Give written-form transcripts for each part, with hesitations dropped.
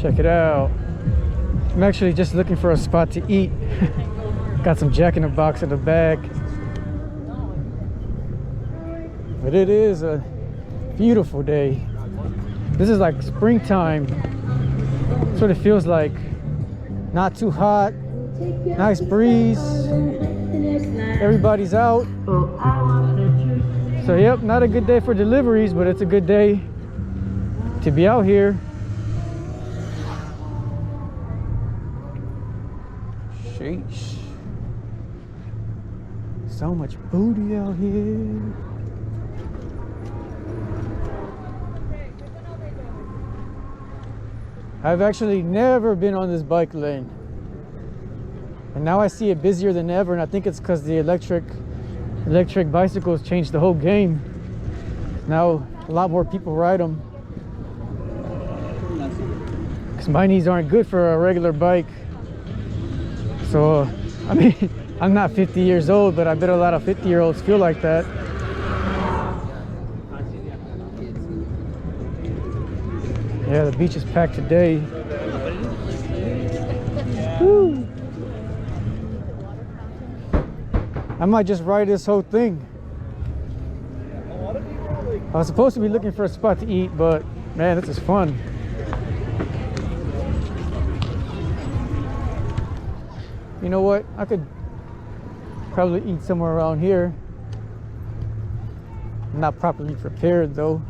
Check it out. I'm actually just looking for a spot to eat. Got some Jack in the Box in the bag. But it is a beautiful day. This is like springtime. That's what it feels like. Not too hot. Nice breeze. Everybody's out. So yep, not a good day for deliveries, but it's a good day to be out here. Sheesh. So much booty out here. I've actually never been on this bike lane. And now I see it busier than ever, and I think it's because the electric bicycles changed the whole game. Now a lot more people ride them. Because my knees aren't good for a regular bike. So, I mean, I'm not 50 years old, but I bet a lot of 50-year-olds feel like that. Yeah, the beach is packed today. Woo. I might just ride this whole thing. I was supposed to be looking for a spot to eat, but man, this is fun. You know what? I could probably eat somewhere around here. I'm not properly prepared though.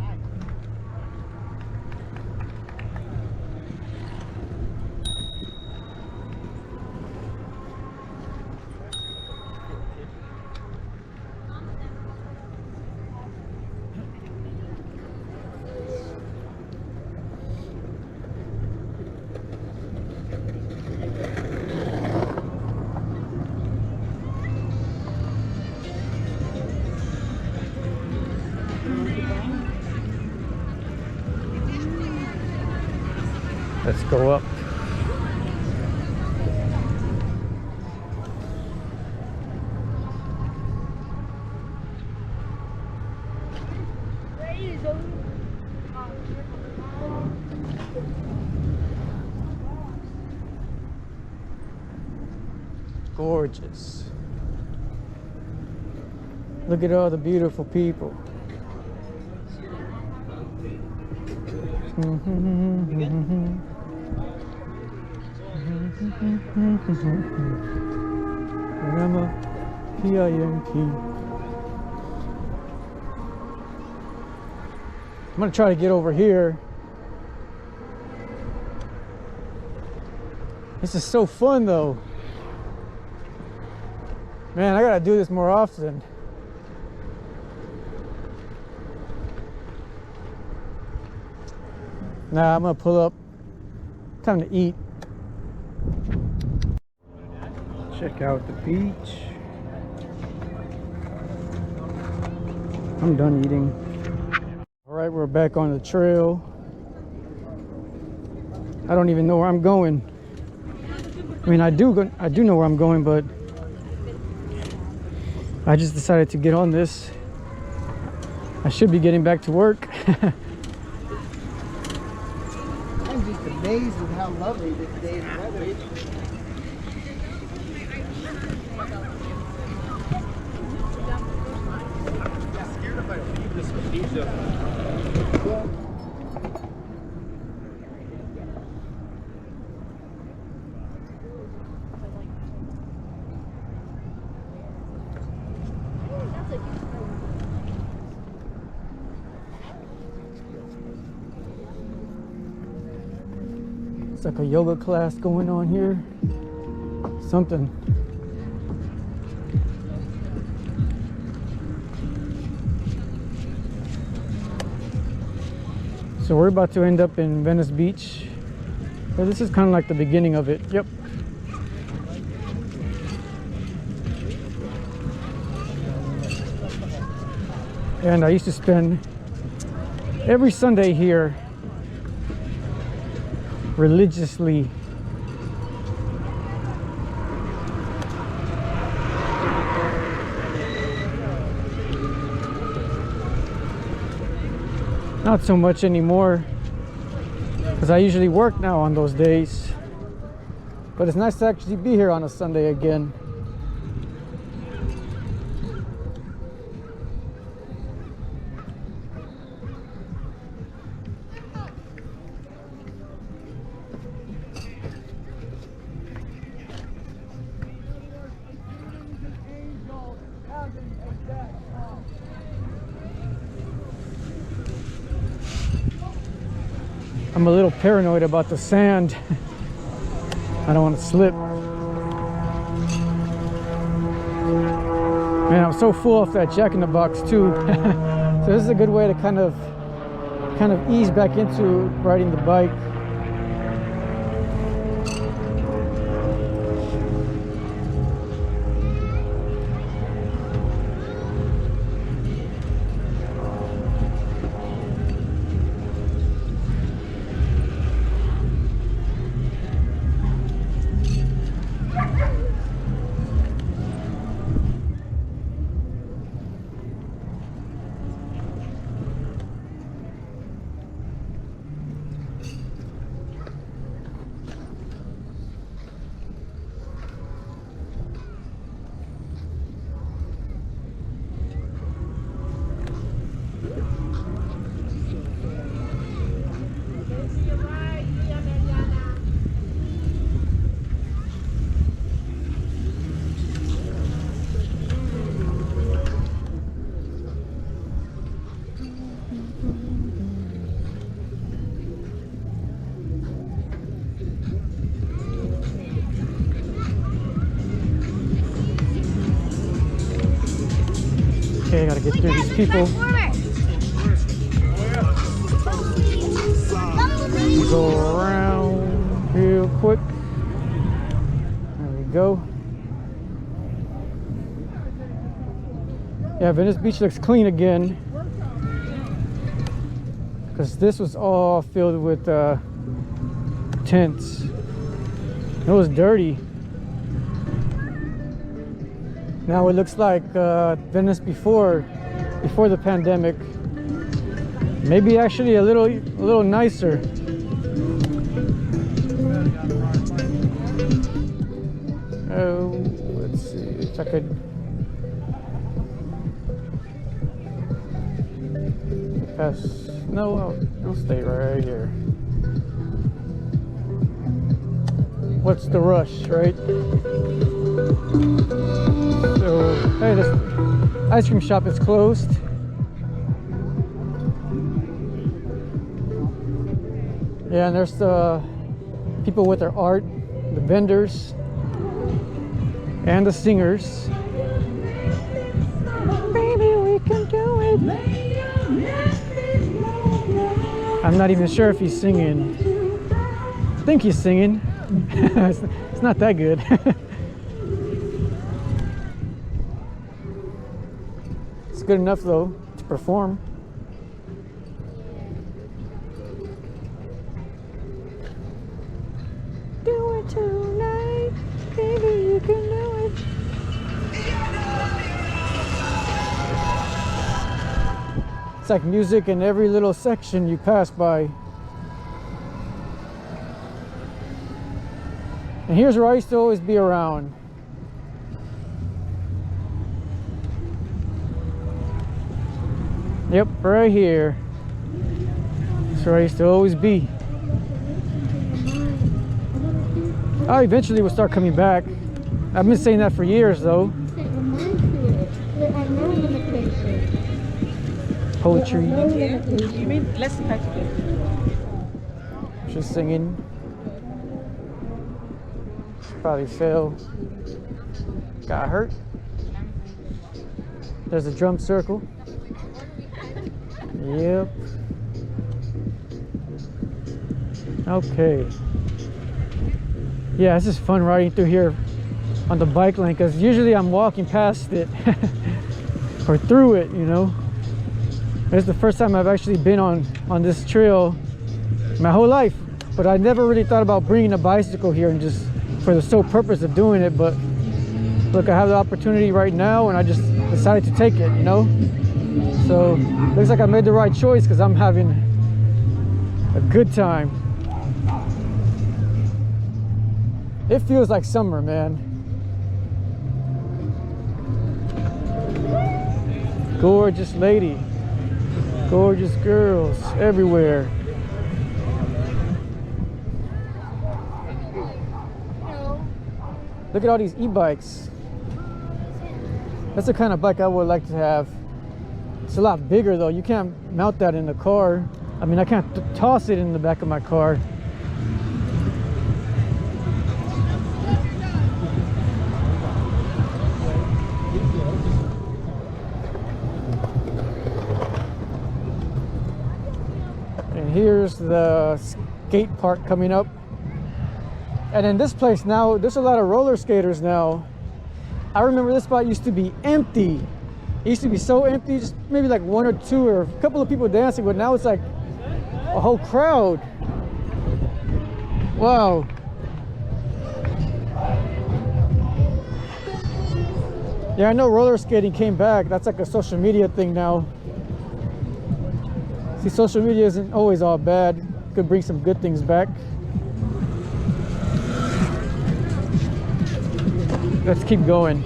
Let's go up. Gorgeous. Look at all the beautiful people. P-I-M-P. I'm gonna try to get over here. This is so fun though. Man, I gotta do this more often. Nah, I'm gonna pull up. Time to eat. Check out the beach. I'm done eating. All right, we're back on the trail. I don't even know where I'm going. I mean, I do know where I'm going, but I just decided to get on this. I should be getting back to work. I'm just amazed with how lovely this day's weather is. It's like a yoga class going on here. Something. So we're about to end up in Venice Beach. So this is kind of like the beginning of it. Yep. And I used to spend every Sunday here religiously. Not so much anymore. because I usually work now on those days. But it's nice to actually be here on a Sunday again. I'm a little paranoid about the sand. I don't want to slip. Man, I'm so full off that Jack in the Box too. So this is a good way to kind of ease back into riding the bike. Okay, I gotta get through these people. Go around real quick. There we go. Yeah, Venice Beach looks clean again, because this was all filled with tents. It was dirty. Now it looks like Venice before the pandemic. Maybe actually a little nicer. Oh, let's see if I could pass. No, I'll stay right here. What's the rush, right? So, hey, this ice cream shop is closed. Yeah, and there's the people with their art, the vendors, and the singers. Baby, we can do it. I'm not even sure if he's singing. I think he's singing. It's not that good. It's good enough though to perform. Do it tonight, baby, you can do it. It's like music in every little section you pass by. And here's where I used to always be around. Yep, right here. That's where I used to always be. I eventually will start coming back. I've been saying that for years though. Poetry. You mean less effective? She's singing. Probably fell. Got hurt. There's a drum circle. Yep. Okay. Yeah, this is fun riding through here on the bike lane, because usually I'm walking past it or through it, you know. It's the first time I've actually been on this trail my whole life, but I never really thought about bringing a bicycle here and just for the sole purpose of doing it. But look, I have the opportunity right now and I just decided to take it, you know. So looks like I made the right choice, because I'm having a good time. It feels like summer, man. Gorgeous lady. Gorgeous girls everywhere. Look at all these e-bikes. That's the kind of bike I would like to have. It's a lot bigger though. You can't mount that in the car. I mean, I can't toss it in the back of my car. And here's the skate park coming up. And in this place now, there's a lot of roller skaters now. I remember this spot used to be empty. It used to be so empty, just maybe like one or two or a couple of people dancing, but now it's like a whole crowd. Wow. Yeah, I know roller skating came back. That's like a social media thing now. See, social media isn't always all bad. Could bring some good things back. Let's keep going.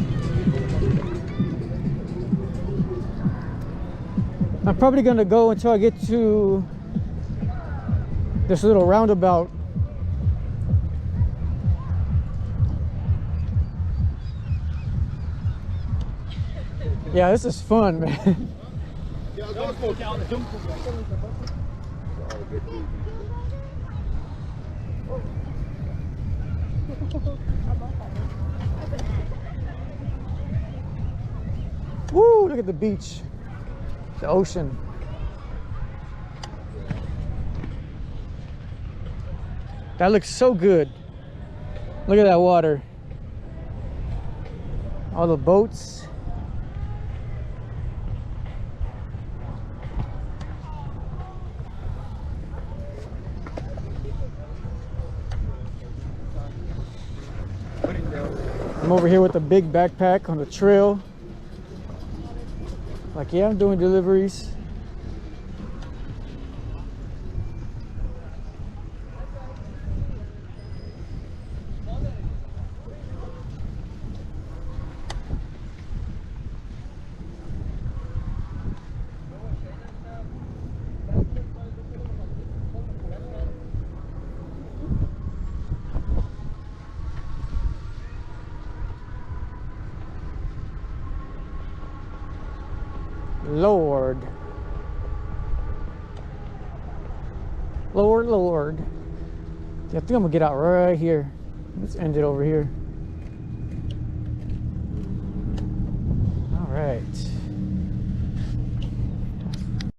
I'm probably gonna go until I get to this little roundabout. Yeah, this is fun, man. Woo, look at the beach, the ocean. That looks so good. Look at that water. All the boats. I'm over here with a big backpack on the trail. Like, yeah, I'm doing deliveries. Lord. Lord, Lord. Yeah, I think I'm gonna get out right here. Let's end it over here. All right.